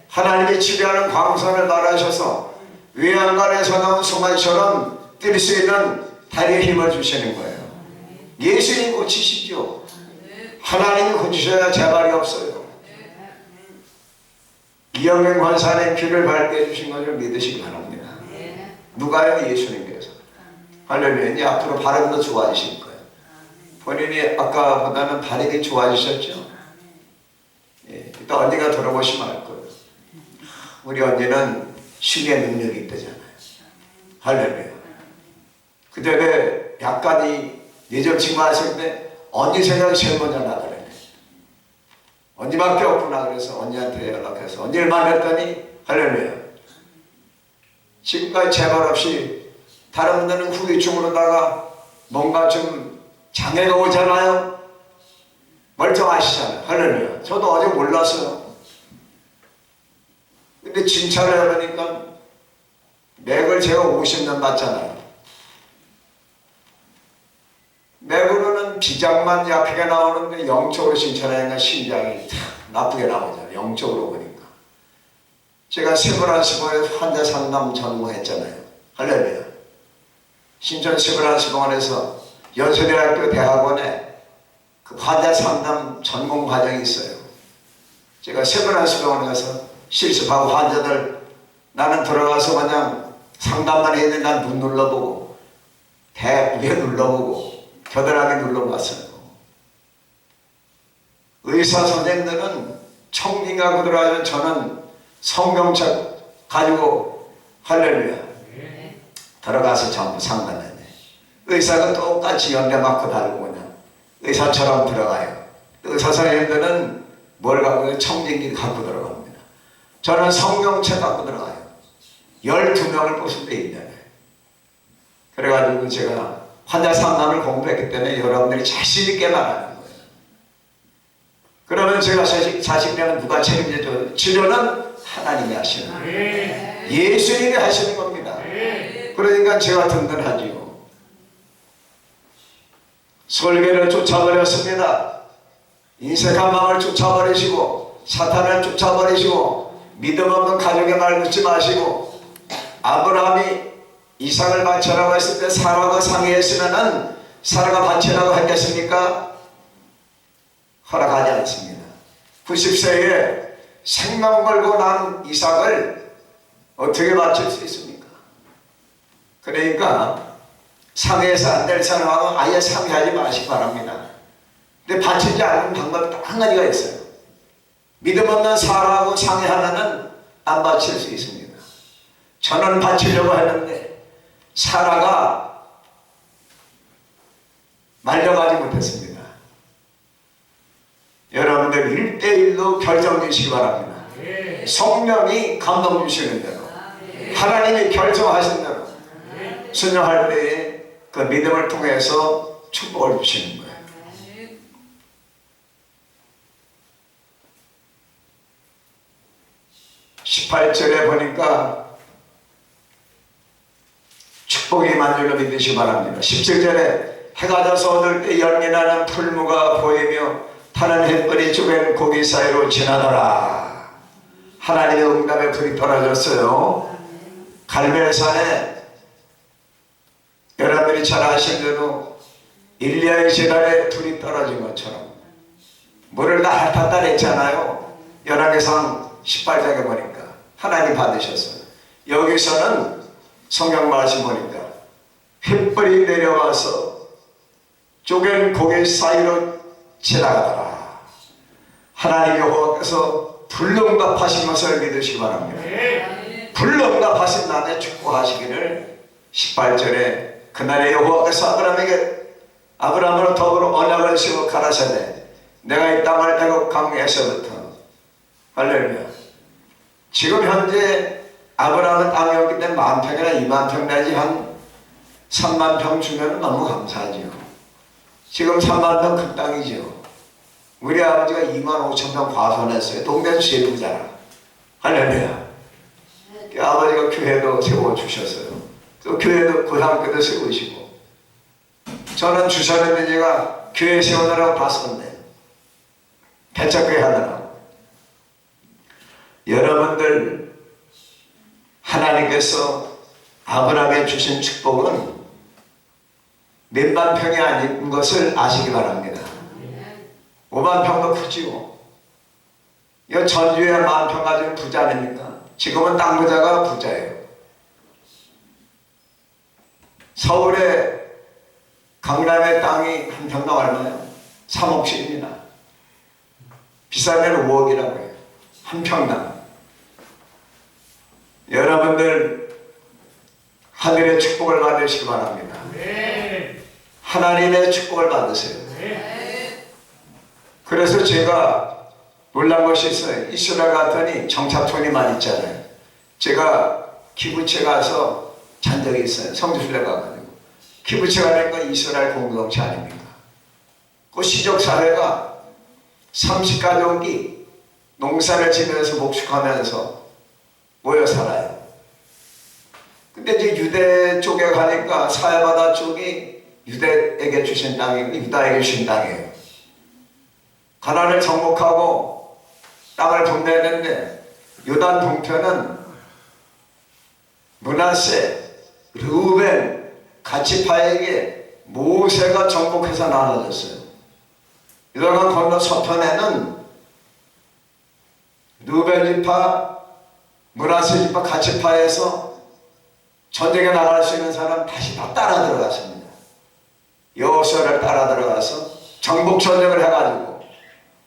하나님이 치료하는 광선을 말하셔서 외양간에서 나온 소마처럼 뛸 수 있는 다리에 힘을 주시는 거예요. 예수님 고치시죠. 하나님이 고치셔야 재발이 없어요. 이영명 권사님 귀를 밝게 해주신 것을 믿으시기 바랍니다. 누가요? 예수님께서. 할렐루야. 이제 앞으로 발음도 좋아지실 거예요. 본인이 아까보다는 발음이 좋아지셨죠? 예, 이따 언니가 들어보시면 알 거예요. 우리 언니는 신의 능력이 있다잖아요. 할렐루야. 그때 약간이 예정친구 하실 때 언니 생각이 제일 먼저 나더래. 언니밖에 없구나. 그래서 언니한테 연락해서 언니를 만났더니 할렐루야. 지금까지 재발 없이 다른 분들은 후유증으로다가 뭔가 좀 장애가 오잖아요. 멀쩡하시잖아요. 할렐루야. 저도 어제 몰랐어요. 근데 칭찬을 해보니까 맥을 제가 50년 봤잖아요. 맥으로는 비장만 약하게 나오는데 영적으로 칭찬하니까 심장이 나쁘게 나오잖아요. 영적으로 보니까. 제가 세브란스병원에서 환자 상담 전공했잖아요. 할렐루야. 신천 세브란스병원에서 연세대학교 대학원에 그 환자 상담 전공 과정이 있어요. 제가 세브란스병원에 가서 실습하고 환자들 나는 들어가서 그냥 상담만 했는데 난 눈 눌러보고 배 위에 눌러보고 겨드랑이 눌러봤어요. 의사 선생들은 청빙하고 들어가면 저는 성경책 가지고 할렐루야 들어가서 전부 상담했네. 의사가 똑같이 연대 맞고 달고 그냥 의사처럼 들어가요. 의사 선생님들은 뭘 갖고 청진기 갖고 들어갑니다. 저는 성경책 갖고 들어가요. 12명을 뽑을 때 있잖아요. 그래가지고 제가 환자 상담을 공부했기 때문에 여러분들이 자신 있게 말하는 거예요. 그러면 제가 자식이라면 누가 책임져줘요? 치료는 하나님이 하시는 거예요. 예수님이 하시는 겁니다. 그러니까 제가 든든하지요. 설계를 쫓아버렸습니다. 인색한 마음을 쫓아버리시고 사탄을 쫓아버리시고 믿음 없는 가족의 말 듣지 마시고 아브라함이 이삭을 바치라고 했을 때 사라가 상의했으면은 사라가 바치라고 했겠습니까? 허락하지 않습니다. 90세에 생명 걸고 난 이삭을 어떻게 바칠 수 있습니까? 그러니까 상의해서 안 될 사람하고 아예 상의하지 마시기 바랍니다. 근데 바치지 않는 방법 딱 한 가지가 있어요. 믿음 없는 사람하고 상의하면은 안 바칠 수 있습니다. 저는 바치려고 했는데 사라가 말려가지 못했습니다. 여러분들 1대1로 결정 주시기 바랍니다. 성령이 감동 주시는 대로 하나님이 결정하신 대로 순종할 때에 그 믿음을 통해서 축복을 주시는 거예요. 18절에 보니까 축복이 만들어 믿으시기 바랍니다. 17절에 해가 져서 얻을 때 열매나는 풀무가 보이며 타는 햇불이 주변 고기 사이로 지나더라. 하나님의 응답에 불이 떨어졌어요. 갈멜산에 여러분들이 잘 아시는 대로 일리야의 재단에 불이 떨어진 것처럼 물을 다 핥았다 했잖아요. 열왕기상 18장에 보니까 하나님 받으셨어요. 여기서는 성경 말씀 보니까 햇불이 내려와서 쪼갠 고개 사이로 지나가더라. 하나님 여호와께서 불응답하신 것을 믿으시기 바랍니다. 불응답하신 날에 축복하시기를 18절에 그날에 여호와께서 아브라함으로 더불어 언약을 세워 가라사대 내가 이 땅을 애굽 강에서부터 할렐루야. 지금 현재 아브라함은 땅이 없기 때문에 10,000평이나 20,000평 내지 한 30,000평 주면 너무 감사하지요. 지금 30,000평 큰 땅이지요. 우리 아버지가 25,000평 과선했어요. 동네 제부자라. 할렐루야. 아버지가 교회도 세워주셨어요. 또 교회도 고등학교도 세우시고 저는 주선했는데 제가 교회 세우느라고 봤었네. 개척교회 하느라고. 여러분들 하나님께서 아브라함에 주신 축복은 몇만 평이 아닌 것을 아시기 바랍니다. 5만 평도 크지요. 이거 전주에 10,000평 가지고 부자 아닙니까? 지금은 땅 부자가 부자예요. 서울에 강남의 땅이 한 평당 얼마예요? 3억씩입니다. 비싼 데는 5억이라고 해요. 한 평당. 여러분들 하늘의 축복을 받으시기 바랍니다. 하나님의 축복을 받으세요. 그래서 제가 놀란 것이 있어요. 이스라엘 갔더니 정착촌이 있잖아요. 제가 키부체 가서 잔 적이 있어요. 성지순례 가가지고. 키부체 가니까 이스라엘 공동체 아닙니까? 그 시적 사회가 30가족이 농사를 지면서 목축하면서 모여 살아요. 근데 이제 유대 쪽에 가니까 사해바다 쪽이 유대에게 주신 땅이고 유다에게 주신 땅이에요. 가나안을 정복하고 땅을 분배했는데 요단 동편은 므낫세, 르우벤, 가치파에게 모세가 정복해서 나눠졌어요. 요단강 건너 서편에는 르우벤 지파, 므낫세 지파, 가치파에서 전쟁에 나갈 수 있는 사람 다시 다 따라 들어갔습니다. 여호수아를 따라 들어가서 정복 전쟁을 해가지고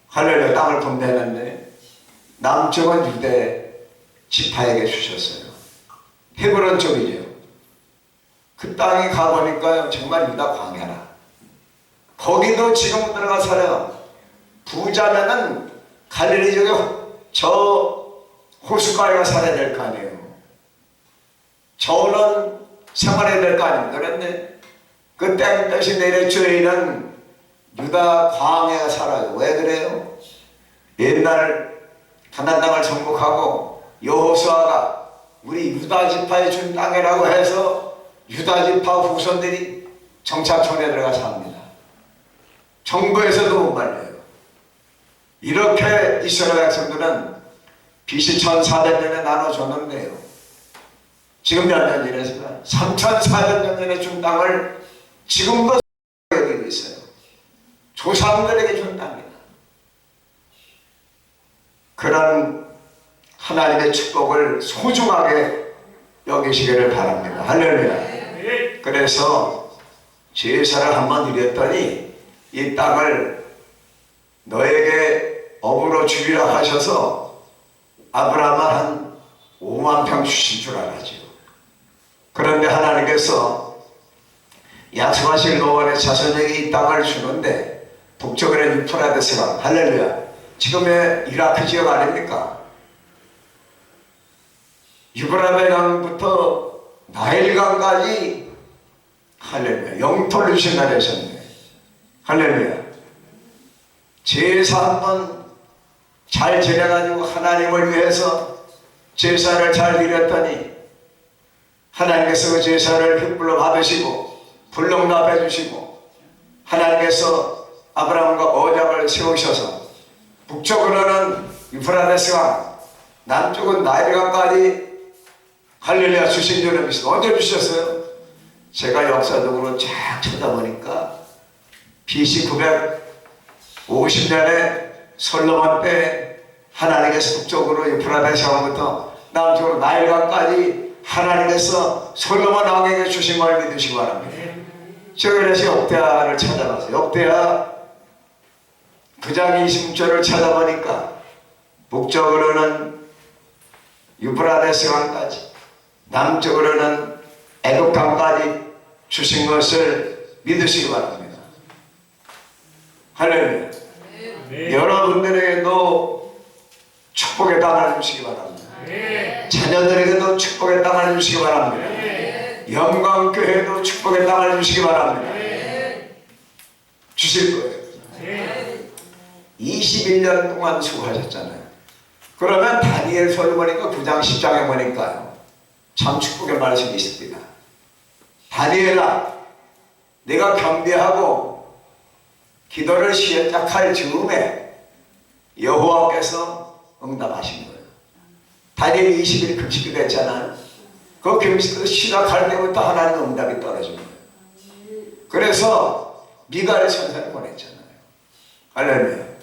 할렐루야 땅을 분배했는데 남쪽은 유대 지파에게 주셨어요. 헤브론 쪽이죠. 그 땅에 가보니까요 정말 유다 광야라. 거기도 지금 들어가 살아요. 부자면은 갈릴리 쪽에 저 호숫가에 살아야 될 거 아니에요. 저는 생활해야 될 거 아닙니까? 그런데 그 땡볕이 내려쬐이는 유다 광야에 살아요. 왜 그래요? 옛날 가나안 땅을 정복하고 여호수아가 우리 유다 지파에 준 땅이라고 해서 유다 지파 후손들이 정착촌에 들어가 삽니다. 정부에서도 못 말려요. 이렇게 이스라엘 백성들은 BC 1400년에 나눠줬는데요. 지금 몇 년 지났을까? 3400년 전에 준 땅을 지금도 여기고 있어요. 조상들에게 준 땅입니다. 그런 하나님의 축복을 소중하게 여기시기를 바랍니다. 할렐루야. 그래서 제사를 한번 드렸더니 이 땅을 너에게 업으로 주리라 하셔서 아브라함은 한 5만 평 주신 줄 알았죠. 그런데 하나님께서 약속하신 노원의 자손에게 이 땅을 주는데 북쪽에는 유프라데스강, 할렐루야. 지금의 이라크 지역 아닙니까? 유브라데강부터 나일강까지 할렐루야 영토를 주신다 하셨네. 할렐루야. 제사 한번 잘 지내가지고 하나님을 위해서 제사를 잘 드렸더니 하나님께서 그 제사를 휘불러 받으시고 불능납해 주시고 하나님께서 아브라함과 언약을 세우셔서 북쪽으로는 유프라데스강, 남쪽은 나일강까지 할렐루야 주신 줄을 믿습니다. 언제 주셨어요? 제가 역사적으로 쫙 찾아보니까 BC 950년에 솔로몬 때 하나님께서 북쪽으로 유프라데스강부터 남쪽으로 나일강까지 하나님께서 솔로몬 왕에게 주신 걸 믿으시기 바랍니다. 제가 그래서 역대하를 찾아봤어요. 역대하 9장 26절을 찾아보니까 북쪽으로는 유브라데스강까지 남쪽으로는 애국강까지 주신 것을 믿으시기 바랍니다. 할렐루야. 여러분들에게도 축복의 땅을 주시기 바랍니다. 자녀들에게도 축복의 땅을 주시기 바랍니다. 영광교회도 축복의 땅을 주시기 바랍니다. 주실 거예요. 21년 동안 수고하셨잖아요. 그러면 다니엘서를 보니까 9장 10장에 보니까요 참 축복의 말씀이 있습니다. 다니엘아, 내가 경배하고 기도를 시작할 즈음에 여호와께서 응답하신 거예요. 다니엘 20일 금식기도 했잖아요. 그 금식기도 시작할 때부터 하나님의 응답이 떨어진 거예요. 그래서 미가엘 천사를 보냈잖아요. 할렐루야.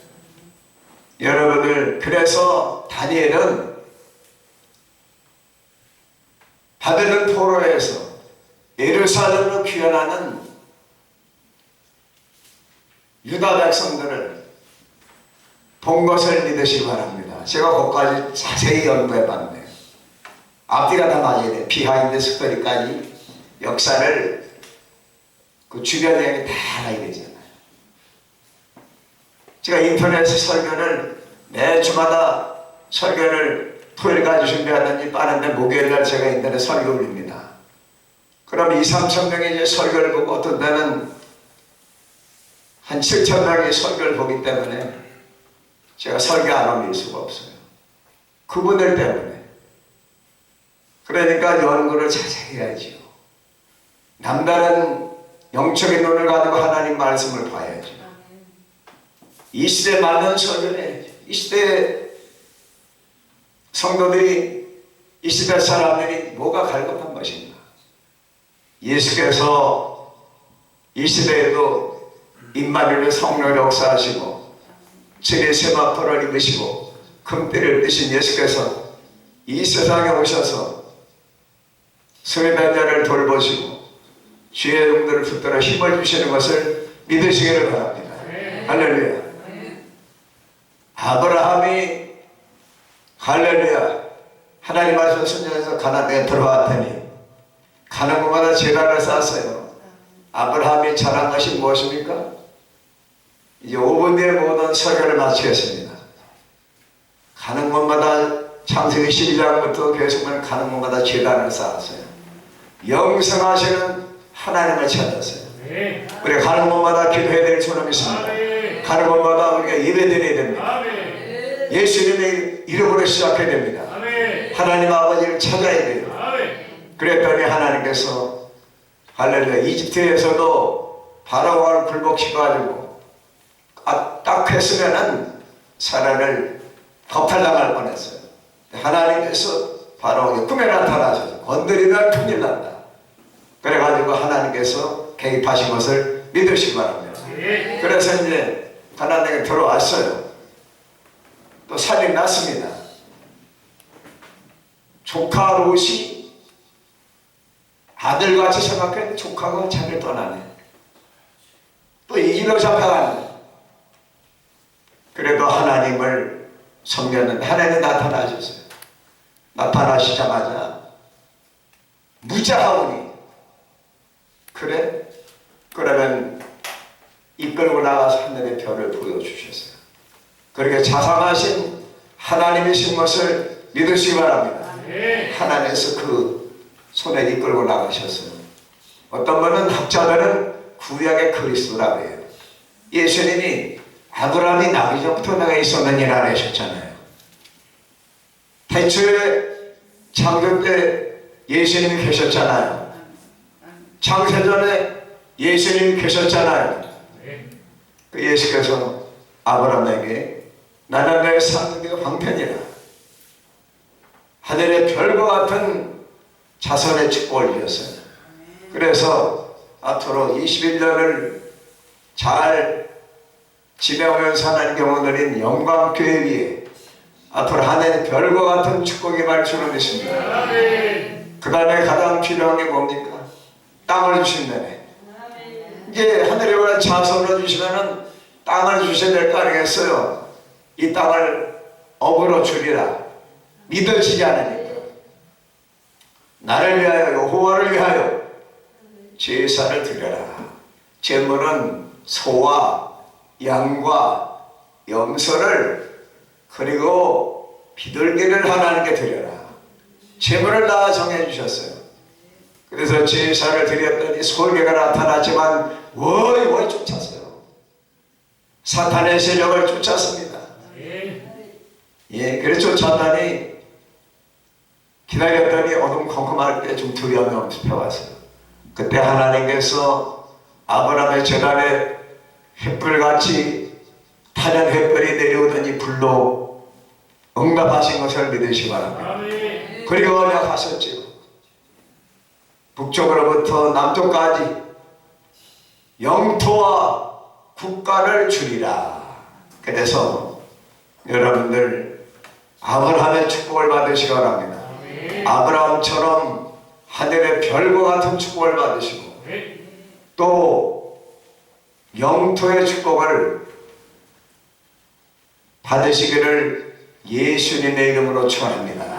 여러분들, 그래서 다니엘은 바벨론 포로에서 예루살렘으로 귀환하는 유다 백성들을 본 것을 믿으시기 바랍니다. 제가 거기까지 자세히 연구해 봤네요. 앞뒤가 다 맞아야 돼. 비하인드 스토리까지 역사를 그 주변 내용이 다 알아야 되잖아요. 제가 인터넷 설교를 매주마다 설교를 토요일까지 준비하더니 빠른데 목요일날 제가 인터넷 설교 올립니다. 그럼 2~3천 명이 이제 설교를 보고 어떤 때는 한 7천 명이 설교를 보기 때문에 제가 설교 안 올릴 수가 없어요. 그분들 때문에. 그러니까 연구를 자세히 해야지요. 남다른 영적인 눈을 가지고 하나님 말씀을 봐야죠. 이 시대에 맞는 설교를 해야죠. 이 시대에 성도들이, 이 시대 사람들이 뭐가 갈급한 것인가? 예수께서 이 시대에도 임마누엘 성령을 역사하시고 진의 세마포를 입으시고 금띠를 입으신 예수께서 이 세상에 오셔서 승리된 자를 돌보시고 주의 영들을 붙들어 힘을 주시는 것을 믿으시기를 바랍니다. 할렐루야. 아브라함이 할렐루야 하나님 말씀 순종해서 가나안에 들어왔더니 가는 곳마다 제단을 쌓았어요. 아브라함이 잘한 것이 무엇입니까? 이제 5분 뒤에 모든 설교를 마치겠습니다. 가는 곳마다 창세기 12장부터 계속만 가는 곳마다 제단을 쌓았어요. 영생하시는 하나님을 찾았어요. 우리가 가는 곳마다 기도해야 될 줄로 믿습니다. 가는 곳마다 우리가 예배드려야 됩니다. 예수님의 이름으로 시작해야 됩니다. 하나님 아버지를 찾아야 돼요. 그랬더니 하나님께서 할렐루야 이집트에서도 바로왕을 굴복시켜가지고 딱 했으면은 사람을 겁탈당할 뻔했어요. 하나님께서 바로왕의 꿈에 나타나셔서 건드리면 큰일 난다. 그래가지고 하나님께서 개입하신 것을 믿으시기 바랍니다. 그래서 이제 가나안에 들어왔어요. 또 살림 났습니다. 조카 롯이 아들같이 생각했는데 조카가 자기를 떠나네. 또 이기로 잡혀가네. 그래도 하나님을 섬겼는데 하나님이 나타나셨어요. 나타나시자마자 무자하오니 그래? 그러면 이끌고 나가서 하늘의 별을 보여주셨어요. 그렇게 자상하신 하나님이신 것을 믿으시기 바랍니다. 하나님께서 그 손에 이끌고 나가셨어요. 어떤 분은 학자들은 구약의 그리스도라고 해요. 예수님이 아브라함이 나기 전부터 내가 있었는 일 안 하셨잖아요. 태초에 창조 때 예수님이 계셨잖아요. 창세전에 예수님이 계셨잖아요. 그 예수께서 아브라함에게 나는 내 상급의 황편이라 하늘의 별과 같은 자손의 축복을 주셨어요. 그래서 앞으로 21년을 잘 지내오면서 하나님 경험드린 영광교회 위에 앞으로 하늘의 별과 같은 축복이 말씀을 믿습니다. 그 다음에 가장 필요한 게 뭡니까? 땅을 주신다네. 이제 하늘에 올라 자손을 주시면은 땅을 주셔야 될 거 아니겠어요? 이 땅을 업으로 주리라. 믿어지지 않으니까. 나를 위하여 여호와를 위하여 제사를 드려라. 제물은 소와 양과 염소를 그리고 비둘기를 하나님께 드려라. 제물을 다 정해주셨어요. 그래서 제사를 드렸더니 솔개가 나타났지만 워이 쫓았어요. 사탄의 세력을 쫓았습니다. 예, 그래서 쫓았더니 기다렸더니 어둠컴컴할 때 좀 두려움이 엄습해왔어요. 그때 하나님께서 아브라함의 제단에 횃불같이 타는 횃불이 내려오더니 불로 응답하신 것을 믿으시기 바랍니다. 그리고 언약하셨지요. 북쪽으로부터 남쪽까지 영토와 국가를 주리라. 그래서 여러분들 아브라함의 축복을 받으시기 바랍니다. 아브라함처럼 하늘의 별과 같은 축복을 받으시고 또 영토의 축복을 받으시기를 예수님의 이름으로 축원합니다.